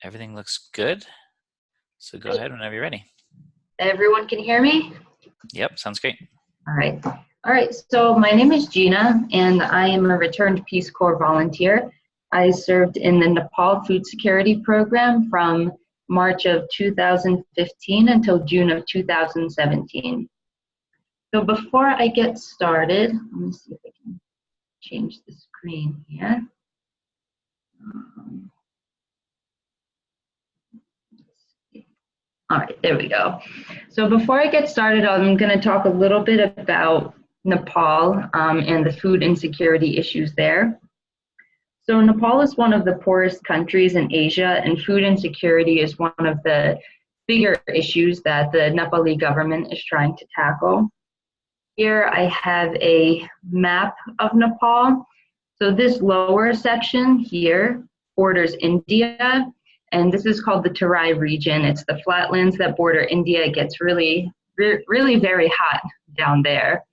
Everything looks good. So go ahead whenever you're ready. Everyone can hear me? Yep, sounds great. All right. All right, so my name is Gina, and I am a returned Peace Corps volunteer. I served in the Nepal Food Security Program from March of 2015 until June of 2017. So before I get started, let me see if I can change the screen here. All right, there we go. So before I get started, I'm going to talk a little bit about Nepal and the food insecurity issues there. So Nepal is one of the poorest countries in Asia, and food insecurity is one of the bigger issues that the Nepali government is trying to tackle. Here I have a map of Nepal. So this lower section here borders India, and this is called the Terai region. It's the flatlands that border India. It gets really very hot down there.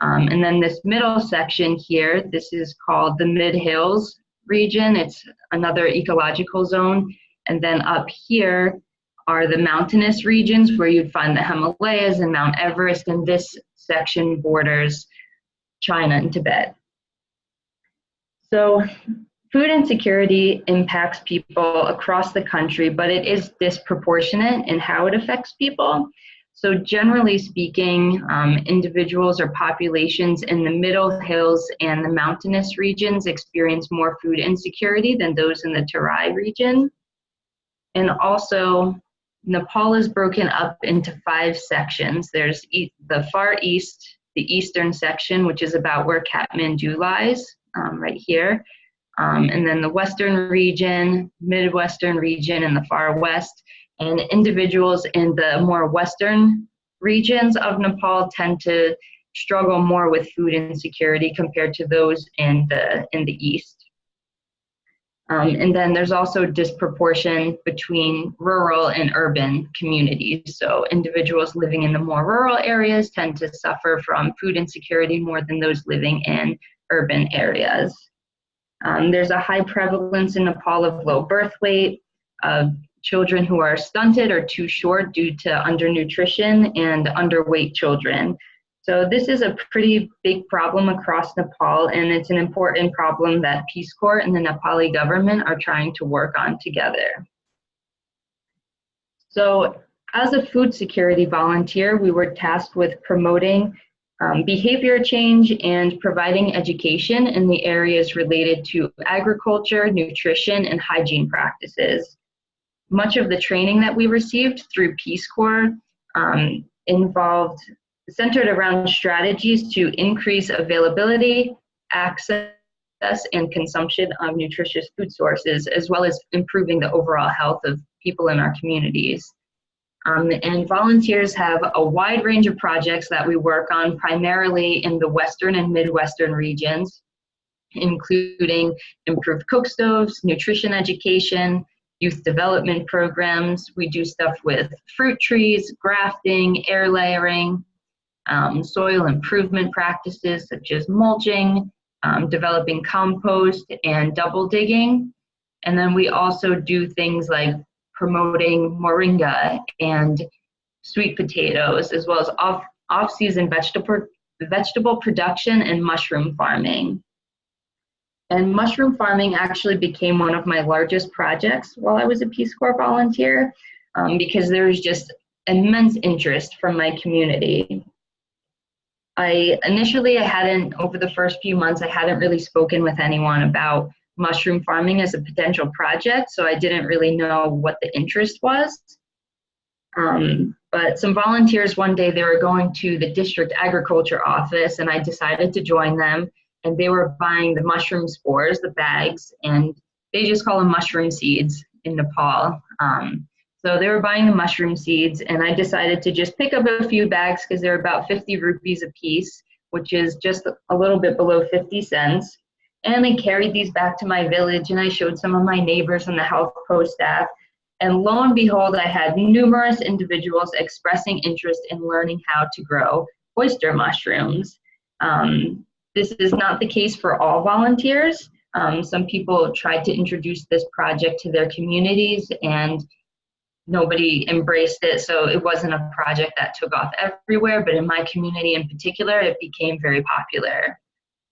And then this middle section here, this is called the Mid-Hills region. It's another ecological zone. And then up here are the mountainous regions where you'd find the Himalayas and Mount Everest, and this section borders China and Tibet. So food insecurity impacts people across the country, but it is disproportionate in how it affects people. So generally speaking, individuals or populations in the middle hills and the mountainous regions experience more food insecurity than those in the Terai region. And also, Nepal is broken up into 5 sections. There's the far east, the eastern section, which is about where Kathmandu lies, right here. And then the western region, midwestern region, and the far west. And individuals in the more western regions of Nepal tend to struggle more with food insecurity compared to those in the east. And then there's also disproportion between rural and urban communities. So individuals living in the more rural areas tend to suffer from food insecurity more than those living in urban areas. There's a high prevalence in Nepal of low birth weight, children who are stunted or too short due to undernutrition, and underweight children. So this is a pretty big problem across Nepal, and it's an important problem that Peace Corps and the Nepali government are trying to work on together. So as a food security volunteer, we were tasked with promoting behavior change and providing education in the areas related to agriculture, nutrition, and hygiene practices. Much of the training that we received through Peace Corps centered around strategies to increase availability, access, and consumption of nutritious food sources, as well as improving the overall health of people in our communities. And volunteers have a wide range of projects that we work on, primarily in the western and midwestern regions, including improved cook stoves, nutrition education, youth development programs. We do stuff with fruit trees, grafting, air layering, soil improvement practices such as mulching, developing compost, and double digging. And then we also do things like promoting moringa and sweet potatoes, as well as off-season vegetable production and mushroom farming. And mushroom farming actually became one of my largest projects while I was a Peace Corps volunteer, because there was just immense interest from my community. Over the first few months, I hadn't really spoken with anyone about mushroom farming as a potential project, so I didn't really know what the interest was. But some volunteers one day, they were going to the district agriculture office, and I decided to join them, and they were buying the mushroom spores, the bags, and they just call them mushroom seeds in Nepal. So they were buying the mushroom seeds, and I decided to just pick up a few bags because they're about 50 rupees a piece, which is just a little bit below 50 cents. And I carried these back to my village, and I showed some of my neighbors and the health post staff. And lo and behold, I had numerous individuals expressing interest in learning how to grow oyster mushrooms. This is not the case for all volunteers, Some people tried to introduce this project to their communities and nobody embraced it, so it wasn't a project that took off everywhere, but in my community in particular, it became very popular.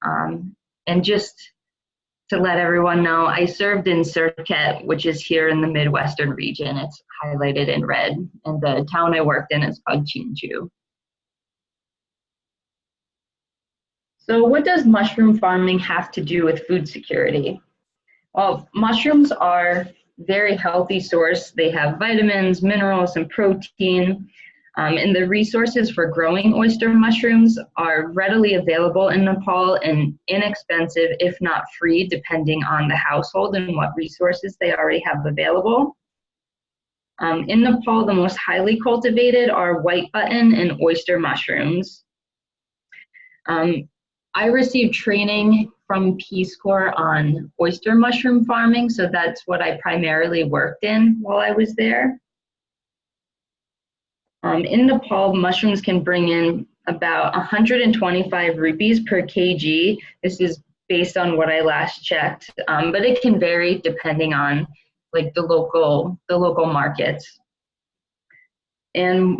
And just to let everyone know, I served in Surket, which is here in the Midwestern region. It's highlighted in red, and the town I worked in is called Chinchu. So what does mushroom farming have to do with food security? Well, mushrooms are very healthy source. They have vitamins, minerals, and protein. And the resources for growing oyster mushrooms are readily available in Nepal and inexpensive, if not free, depending on the household and what resources they already have available. In Nepal, the most highly cultivated are white button and oyster mushrooms. I received training from Peace Corps on oyster mushroom farming, so that's what I primarily worked in while I was there. In Nepal, mushrooms can bring in about 125 rupees per kg. This is based on what I last checked, but it can vary depending on like the local markets. And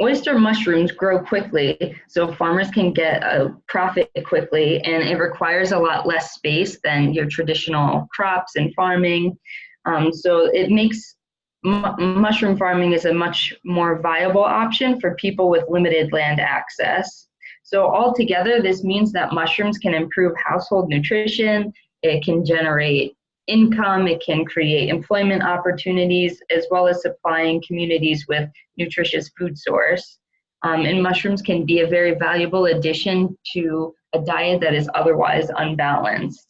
oyster mushrooms grow quickly, so farmers can get a profit quickly, and it requires a lot less space than your traditional crops and farming. So it makes mushroom farming is a much more viable option for people with limited land access. So altogether, this means that mushrooms can improve household nutrition, it can generate income, it can create employment opportunities, as well as supplying communities with nutritious food source. And mushrooms can be a very valuable addition to a diet that is otherwise unbalanced.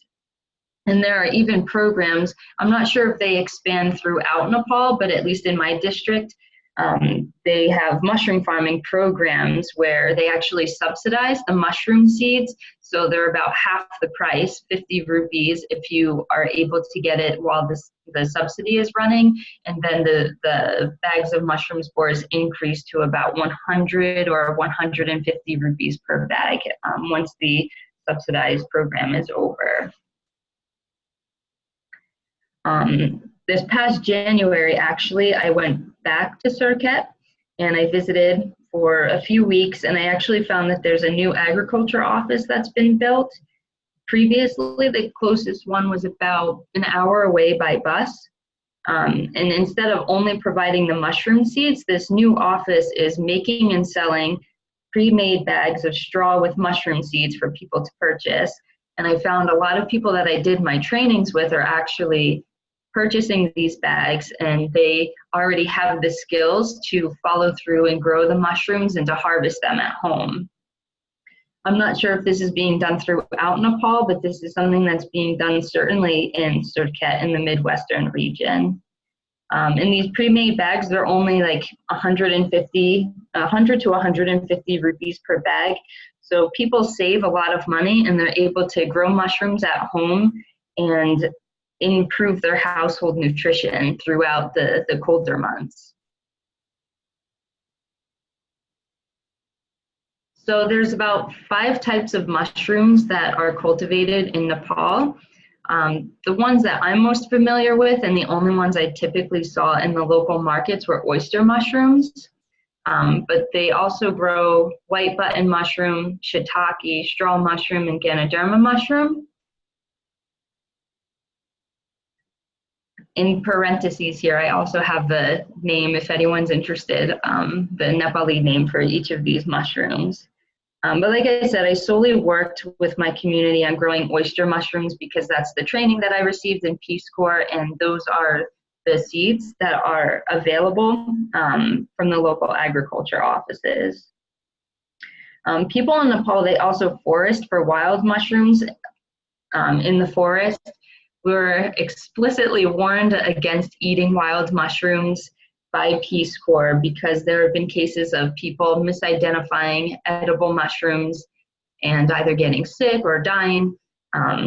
And there are even programs, I'm not sure if they expand throughout Nepal, but at least in my district, they have mushroom farming programs where they actually subsidize the mushroom seeds. So they're about half the price, 50 rupees, if you are able to get it while the subsidy is running. And then the bags of mushroom spores increase to about 100 or 150 rupees per bag once the subsidized program is over. This past January, actually, I went back to Surket and I visited for a few weeks, and I actually found that there's a new agriculture office that's been built. Previously, the closest one was about an hour away by bus. And instead of only providing the mushroom seeds, this new office is making and selling pre-made bags of straw with mushroom seeds for people to purchase. And I found a lot of people that I did my trainings with are actually purchasing these bags, and they already have the skills to follow through and grow the mushrooms and to harvest them at home. I'm not sure if this is being done throughout Nepal, but this is something that's being done certainly in Surket in the Midwestern region. And these pre-made bags, they're only like 100 to 150 rupees per bag. So people save a lot of money, and they're able to grow mushrooms at home and improve their household nutrition throughout the colder months. So there's about 5 types of mushrooms that are cultivated in Nepal. The ones that I'm most familiar with, and the only ones I typically saw in the local markets, were oyster mushrooms. But they also grow white button mushroom, shiitake, straw mushroom, and Ganoderma mushroom. In parentheses here, I also have the name, if anyone's interested, the Nepali name for each of these mushrooms. But like I said, I solely worked with my community on growing oyster mushrooms because that's the training that I received in Peace Corps, and those are the seeds that are available from the local agriculture offices. People in Nepal, they also forest for wild mushrooms in the forest. We were explicitly warned against eating wild mushrooms by Peace Corps because there have been cases of people misidentifying edible mushrooms and either getting sick or dying.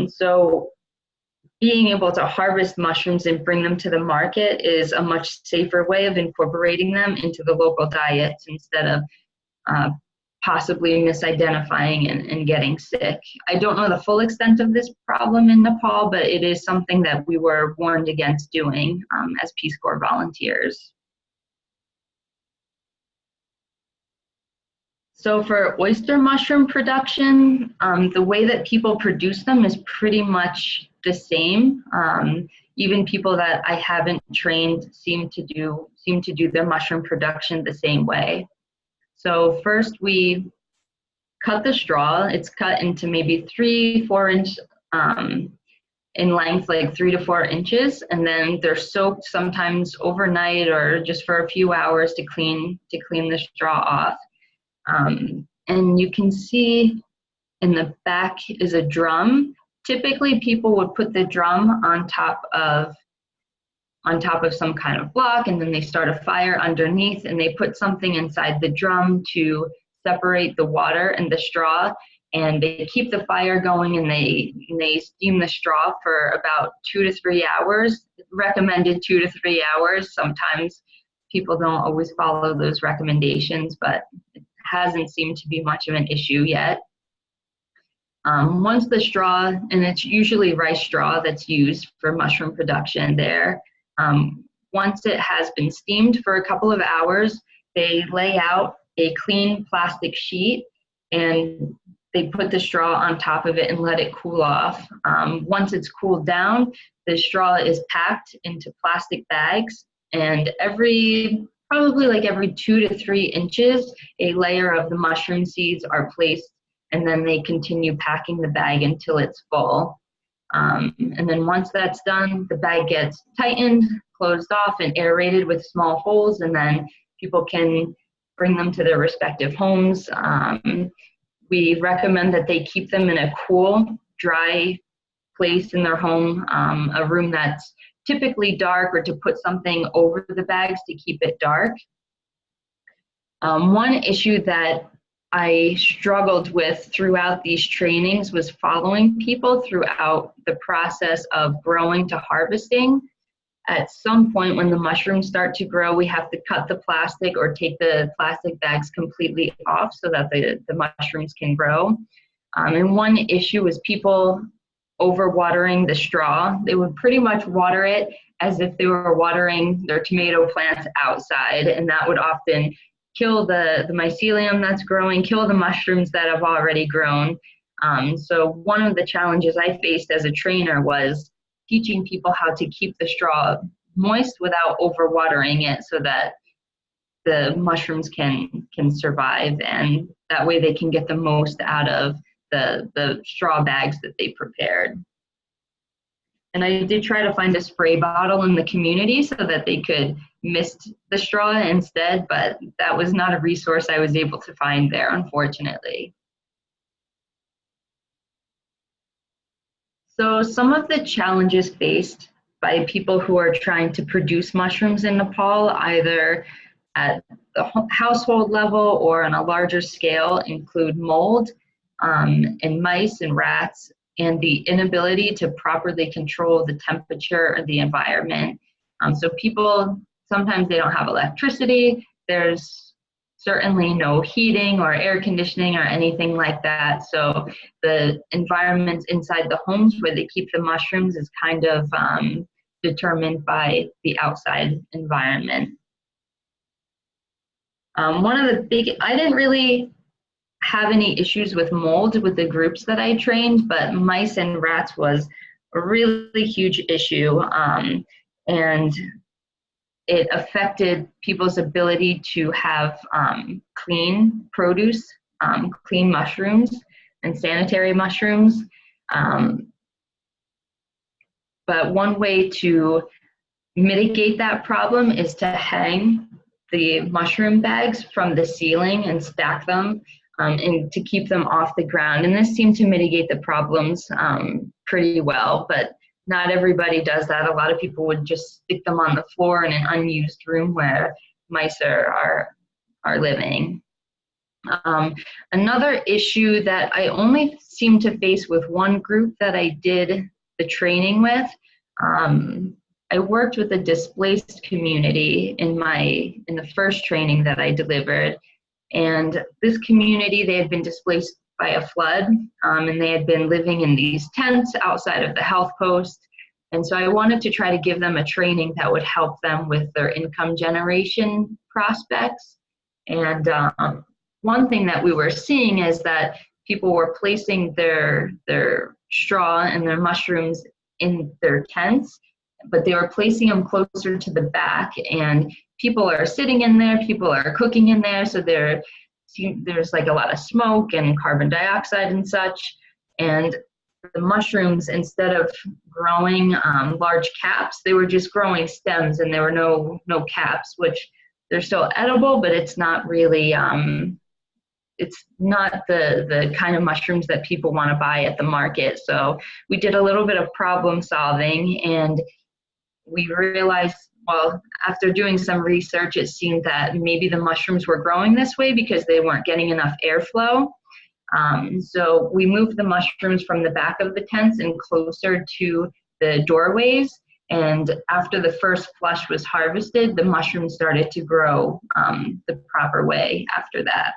So being able to harvest mushrooms and bring them to the market is a much safer way of incorporating them into the local diets instead of possibly misidentifying and getting sick. I don't know the full extent of this problem in Nepal, but it is something that we were warned against doing as Peace Corps volunteers. So for oyster mushroom production, the way that people produce them is pretty much the same. Even people that I haven't trained seem to do their mushroom production the same way. So first we cut the straw. It's cut into maybe 3-4 inch in length, like 3 to 4 inches, and then they're soaked sometimes overnight or just for a few hours to clean the straw off. And you can see in the back is a drum. Typically, people would put the drum on top of some kind of block, and then they start a fire underneath, and they put something inside the drum to separate the water and the straw, and they keep the fire going, and they steam the straw for about 2 to 3 hours. Recommended 2 to 3 hours. Sometimes people don't always follow those recommendations, but it hasn't seemed to be much of an issue yet. Once the straw, and it's usually rice straw that's used for mushroom production there, once it has been steamed for a couple of hours, they lay out a clean plastic sheet and they put the straw on top of it and let it cool off. Once it's cooled down, the straw is packed into plastic bags, and probably like every 2 to 3 inches, a layer of the mushroom seeds are placed, and then they continue packing the bag until it's full. And then once that's done, the bag gets tightened, closed off, and aerated with small holes, and then people can bring them to their respective homes. We recommend that they keep them in a cool, dry place in their home, a room that's typically dark, or to put something over the bags to keep it dark. One issue that I struggled with throughout these trainings was following people throughout the process of growing to harvesting. At some point when the mushrooms start to grow, we have to cut the plastic or take the plastic bags completely off so that the mushrooms can grow. And one issue was people overwatering the straw. They would pretty much water it as if they were watering their tomato plants outside, and that would often kill the mycelium that's growing, kill the mushrooms that have already grown. So one of the challenges I faced as a trainer was teaching people how to keep the straw moist without overwatering it so that the mushrooms can survive, and that way they can get the most out of the straw bags that they prepared. And I did try to find a spray bottle in the community so that they could mist the straw instead, but that was not a resource I was able to find there, unfortunately. So some of the challenges faced by people who are trying to produce mushrooms in Nepal, either at the household level or on a larger scale, include mold in mice and rats, and the inability to properly control the temperature of the environment. So people, sometimes they don't have electricity, there's certainly no heating or air conditioning or anything like that. So the environments inside the homes where they keep the mushrooms is kind of determined by the outside environment. One of the big, I didn't really have any issues with mold with the groups that I trained, but mice and rats was a really huge issue, and it affected people's ability to have clean produce, clean mushrooms, and sanitary mushrooms. But one way to mitigate that problem is to hang the mushroom bags from the ceiling and stack them and to keep them off the ground. And this seemed to mitigate the problems pretty well, but not everybody does that. A lot of people would just stick them on the floor in an unused room where mice are living. Another issue that I only seem to face with one group that I did the training with, I worked with a displaced community in the first training that I delivered, And this community, they had been displaced by a flood, and they had been living in these tents outside of the health post. And so I wanted to try to give them a training that would help them with their income generation prospects. And one thing that we were seeing is that people were placing their straw and their mushrooms in their tents, but they were placing them closer to the back, and people are sitting in there, people are cooking in there, so there's like a lot of smoke and carbon dioxide and such. And the mushrooms, instead of growing large caps, they were just growing stems, and there were no caps, which they're still edible, but it's not really it's not the kind of mushrooms that people want to buy at the market. So we did a little bit of problem solving, and we realized, well, after doing some research, it seemed that maybe the mushrooms were growing this way because they weren't getting enough airflow. So we moved the mushrooms from the back of the tents and closer to the doorways. And after the first flush was harvested, the mushrooms started to grow the proper way after that.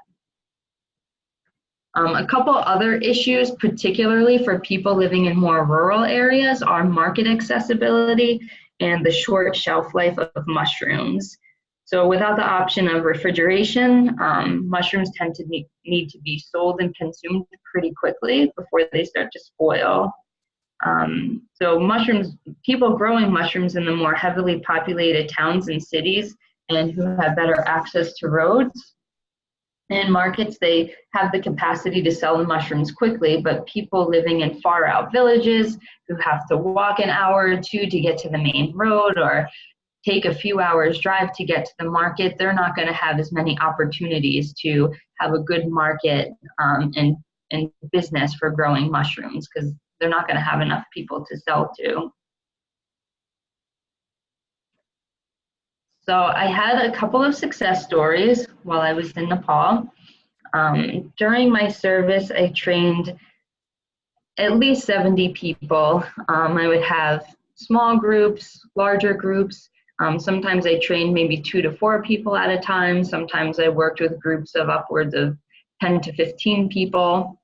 A couple other issues, particularly for people living in more rural areas, are market accessibility and the short shelf life of mushrooms. So without the option of refrigeration, mushrooms tend to need to be sold and consumed pretty quickly before they start to spoil. So mushrooms, people growing mushrooms in the more heavily populated towns and cities and who have better access to roads and markets, they have the capacity to sell the mushrooms quickly, but people living in far out villages who have to walk an hour or two to get to the main road or take a few hours drive to get to the market, they're not going to have as many opportunities to have a good market and business for growing mushrooms because they're not going to have enough people to sell to. So I had a couple of success stories while I was in Nepal. During my service, I trained at least 70 people. I would have small groups, larger groups. Sometimes I trained maybe 2 to 4 people at a time. Sometimes I worked with groups of upwards of 10 to 15 people.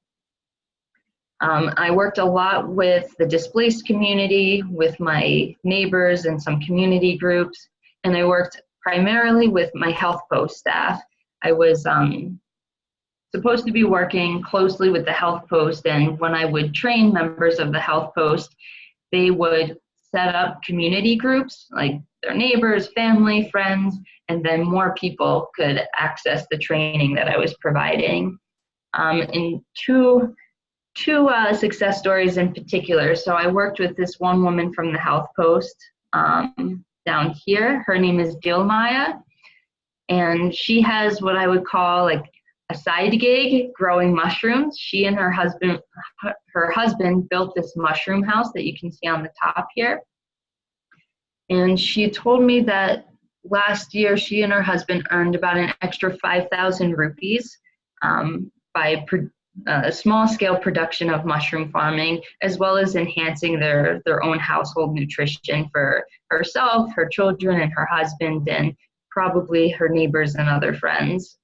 I worked a lot with the displaced community, with my neighbors and some community groups, and I worked primarily with my health post staff. I was supposed to be working closely with the health post, and when I would train members of the health post, they would set up community groups, like their neighbors, family, friends, and then more people could access the training that I was providing. And two success stories in particular. So I worked with this one woman from the health post down here. Her name is Dilmaya, and she has what I would call like a side gig growing mushrooms. She and her husband built this mushroom house that you can see on the top here. And she told me that last year she and her husband earned about an extra 5,000 rupees by a small-scale production of mushroom farming, as well as enhancing their own household nutrition for herself, her children, and her husband, and probably her neighbors and other friends.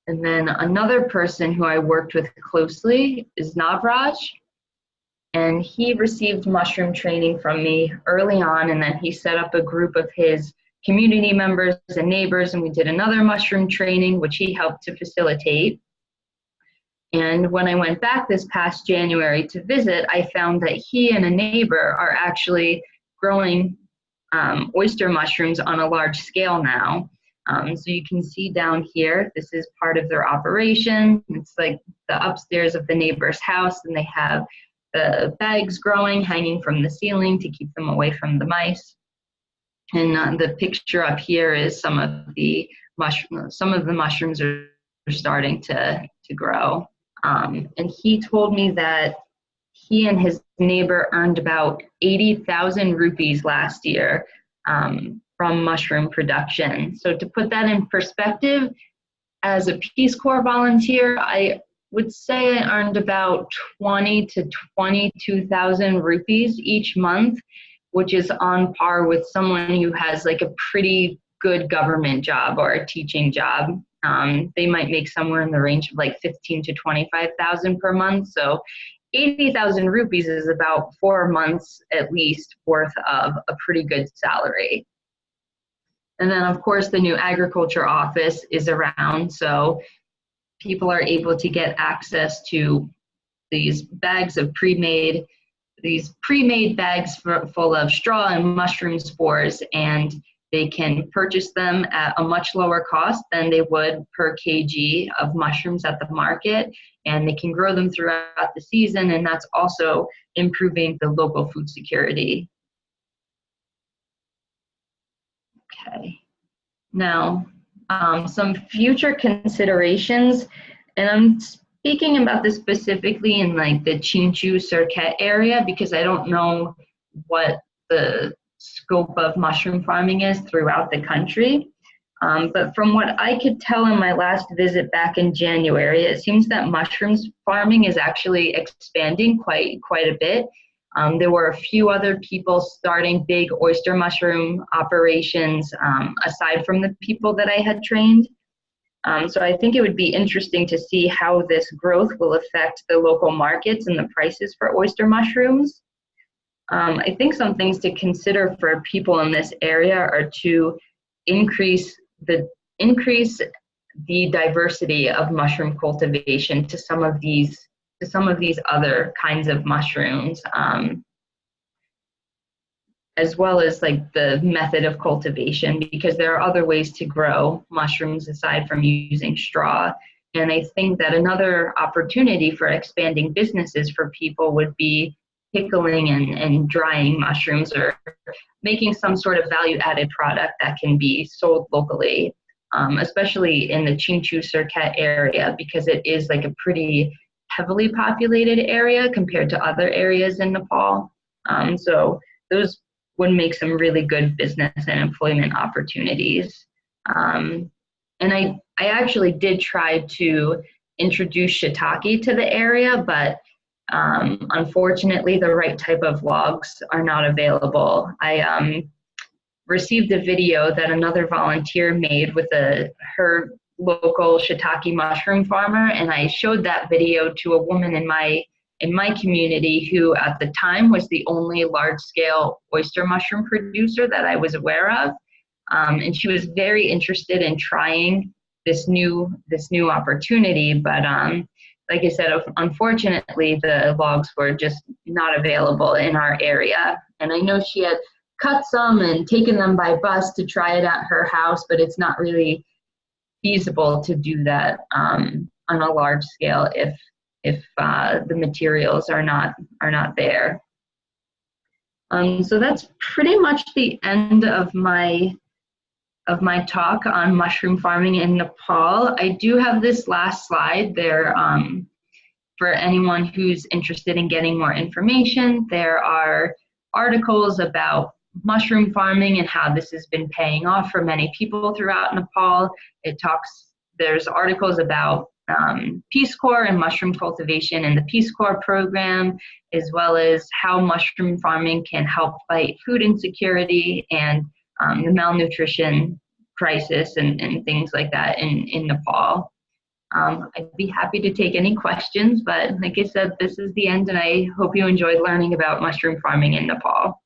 And then another person who I worked with closely is Navraj, and he received mushroom training from me early on, and then he set up a group of his community members and neighbors, and we did another mushroom training, which he helped to facilitate. And when I went back this past January to visit, I found that he and a neighbor are actually growing oyster mushrooms on a large scale now. So you can see down here, this is part of their operation. It's like the upstairs of the neighbor's house, and they have the bags growing, hanging from the ceiling to keep them away from the mice. And the picture up here is some of the mushrooms are starting to grow. And he told me that he and his neighbor earned about 80,000 rupees last year from mushroom production. So to put that in perspective, as a Peace Corps volunteer, I would say I earned about 20 to 22,000 rupees each month, which is on par with someone who has like a pretty good government job or a teaching job. they might make somewhere in the range of like 15 to 25,000 per month. So 80,000 rupees is about 4 months at least worth of a pretty good salary. And then of course the new agriculture office is around, so people are able to get access to these bags of pre-made bags full of straw and mushroom spores, and they can purchase them at a much lower cost than they would per kg of mushrooms at the market, and they can grow them throughout the season, and that's also improving the local food security. Okay, now some future considerations, and I'm speaking about this specifically in like the Chinchu Circuit area because I don't know what the scope of mushroom farming is throughout the country. But from what I could tell in my last visit back in January, it seems that mushrooms farming is actually expanding quite a bit. There were a few other people starting big oyster mushroom operations aside from the people that I had trained. So I think it would be interesting to see how this growth will affect the local markets and the prices for oyster mushrooms. I think some things to consider for people in this area are to increase the diversity of mushroom cultivation to some of these other kinds of mushrooms, as well as like the method of cultivation, because there are other ways to grow mushrooms aside from using straw. And I think that another opportunity for expanding businesses for people would be pickling and drying mushrooms, or making some sort of value-added product that can be sold locally, especially in the Chinchu Circuit area, because it is like a pretty heavily populated area compared to other areas in Nepal. So those would make some really good business and employment opportunities. And I actually did try to introduce shiitake to the area, but unfortunately the right type of logs are not available. I received a video that another volunteer made with her local shiitake mushroom farmer, and I showed that video to a woman in my community who at the time was the only large-scale oyster mushroom producer that I was aware of, and she was very interested in trying this new opportunity, but like I said, unfortunately the logs were just not available in our area. And I know she had cut some and taken them by bus to try it at her house, but it's not really feasible to do that on a large scale if the materials are not there. So that's pretty much the end of my talk on mushroom farming in Nepal. I do have this last slide there for anyone who's interested in getting more information. There are articles about mushroom farming and how this has been paying off for many people throughout Nepal. There's articles about Peace Corps and mushroom cultivation and the Peace Corps program, as well as how mushroom farming can help fight food insecurity and the malnutrition crisis and things like that in Nepal. I'd be happy to take any questions, but like I said, this is the end, and I hope you enjoyed learning about mushroom farming in Nepal.